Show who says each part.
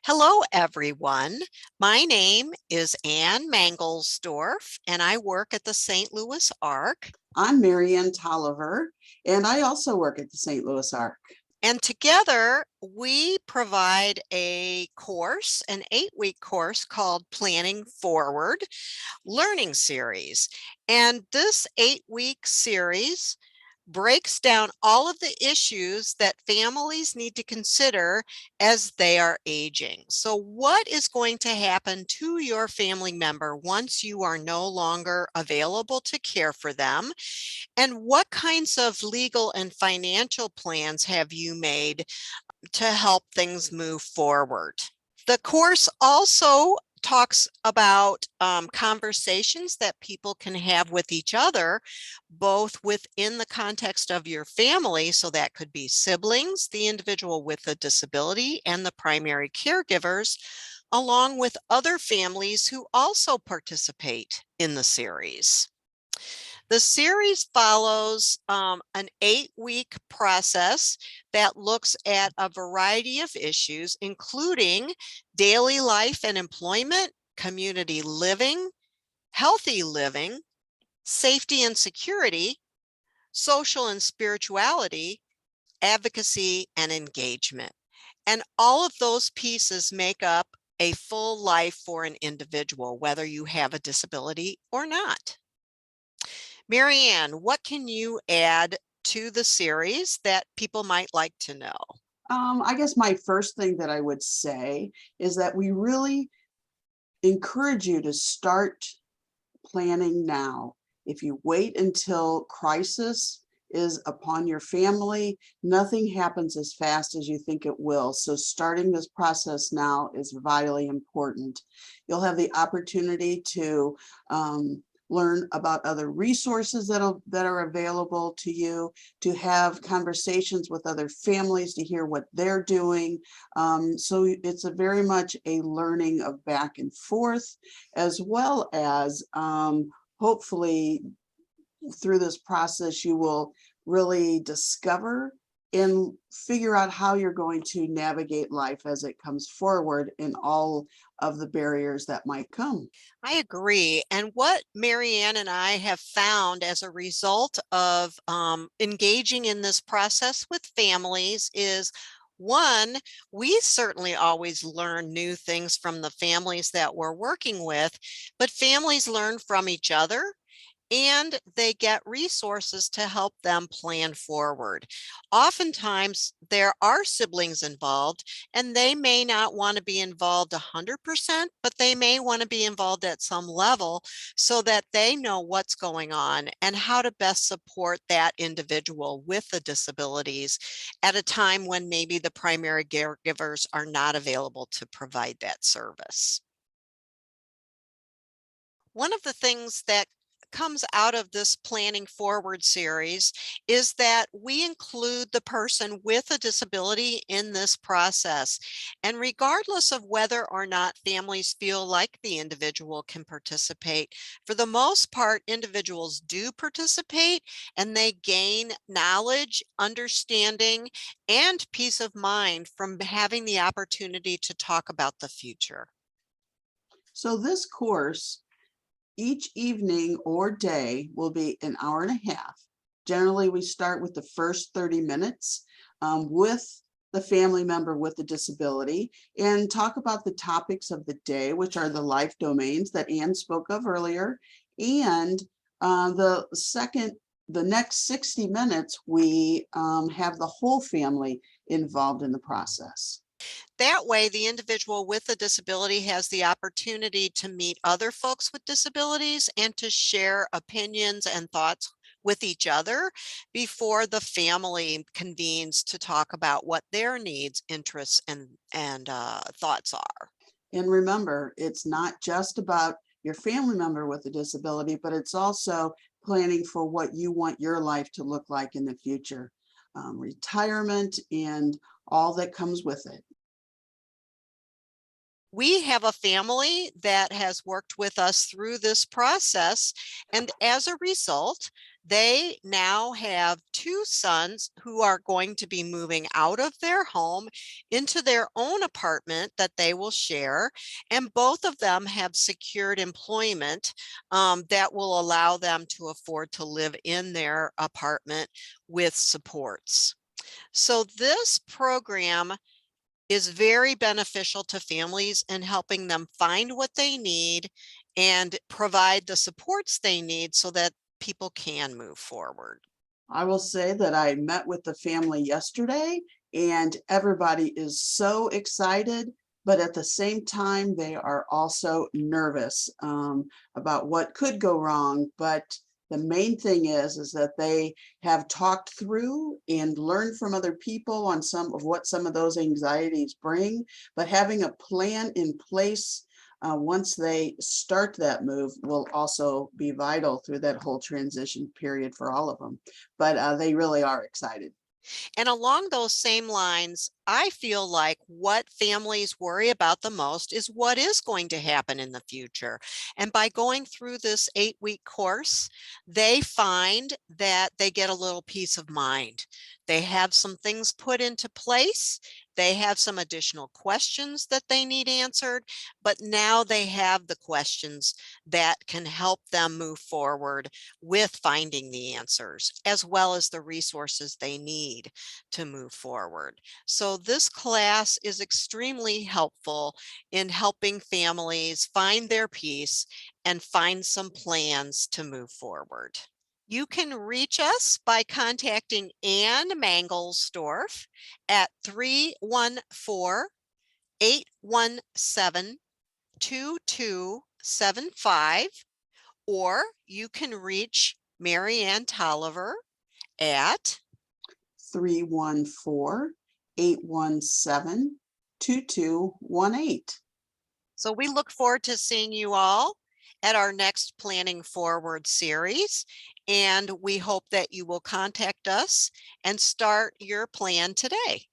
Speaker 1: Hello, everyone. My name is Ann Mangelsdorf, and I work at the St. Louis Arc.
Speaker 2: I'm Marianne Tolliver, and I also work at the St. Louis Arc.
Speaker 1: And together we provide a course, an 8-week course called Planning Forward Learning Series. And this 8-week series breaks down all of the issues that families need to consider as they are aging. So what is going to happen to your family member once you are no longer available to care for them? And what kinds of legal and financial plans have you made to help things move forward? The course also talks about conversations that people can have with each other, both within the context of your family. So that could be siblings, the individual with a disability, and the primary caregivers, along with other families who also participate in the series. The series follows an 8-week process that looks at a variety of issues, including daily life and employment, community living, healthy living, safety and security, social and spirituality, advocacy, and engagement. And all of those pieces make up a full life for an individual, whether you have a disability or not. Marianne, what can you add to the series that people might like to know?
Speaker 2: I guess my first thing that I would say is that we really encourage you to start planning now. If you wait until crisis is upon your family, nothing happens as fast as you think it will. So starting this process now is vitally important. You'll have the opportunity to learn about other resources that are available to you, to have conversations with other families to hear what they're doing. So it's a very much a learning of back and forth, as well as hopefully through this process you will really discover and figure out how you're going to navigate life as it comes forward in all of the barriers that might come.
Speaker 1: I agree. And what Marianne and I have found as a result of engaging in this process with families is, one, we certainly always learn new things from the families that we're working with, but families learn from each other, and they get resources to help them plan forward. Oftentimes, there are siblings involved, and they may not want to be involved 100%, but they may want to be involved at some level so that they know what's going on and how to best support that individual with the disabilities at a time when maybe the primary caregivers are not available to provide that service. One of the things that comes out of this Planning Forward series is that we include the person with a disability in this process. And regardless of whether or not families feel like the individual can participate, for the most part, individuals do participate, and they gain knowledge, understanding, and peace of mind from having the opportunity to talk about the future.
Speaker 2: So this course, each evening or day, will be an hour and a half. Generally, we start with the first 30 minutes with the family member with the disability and talk about the topics of the day, which are the life domains that Ann spoke of earlier. And the next 60 minutes, we have the whole family involved in the process.
Speaker 1: That way, the individual with a disability has the opportunity to meet other folks with disabilities and to share opinions and thoughts with each other before the family convenes to talk about what their needs, interests, and thoughts are.
Speaker 2: And remember, it's not just about your family member with a disability, but it's also planning for what you want your life to look like in the future, retirement and all that comes with it.
Speaker 1: we have a family that has worked with us through this process, and as a result, they now have two sons who are going to be moving out of their home into their own apartment that they will share, and both of them have secured employment that will allow them to afford to live in their apartment with supports. So this program is very beneficial to families in helping them find what they need and provide the supports they need so that people can move forward.
Speaker 2: I will say that I met with the family yesterday and everybody is so excited, but at the same time, they are also nervous about what could go wrong. But the main thing is that they have talked through and learned from other people on some of what some of those anxieties bring, but having a plan in place once they start that move will also be vital through that whole transition period for all of them. But they really are excited.
Speaker 1: And along those same lines, I feel like what families worry about the most is what is going to happen in the future. And by going through this 8-week course, they find that they get a little peace of mind. They have some things put into place. They have some additional questions that they need answered, but now they have the questions that can help them move forward with finding the answers, as well as the resources they need to move forward. So this class is extremely helpful in helping families find their peace and find some plans to move forward. You can reach us by contacting Ann Mangelsdorf at 314-817-2275, or you can reach Marianne Tolliver at
Speaker 2: 314-817-2218.
Speaker 1: So we look forward to seeing you all at our next Planning Forward series, and we hope that you will contact us and start your plan today.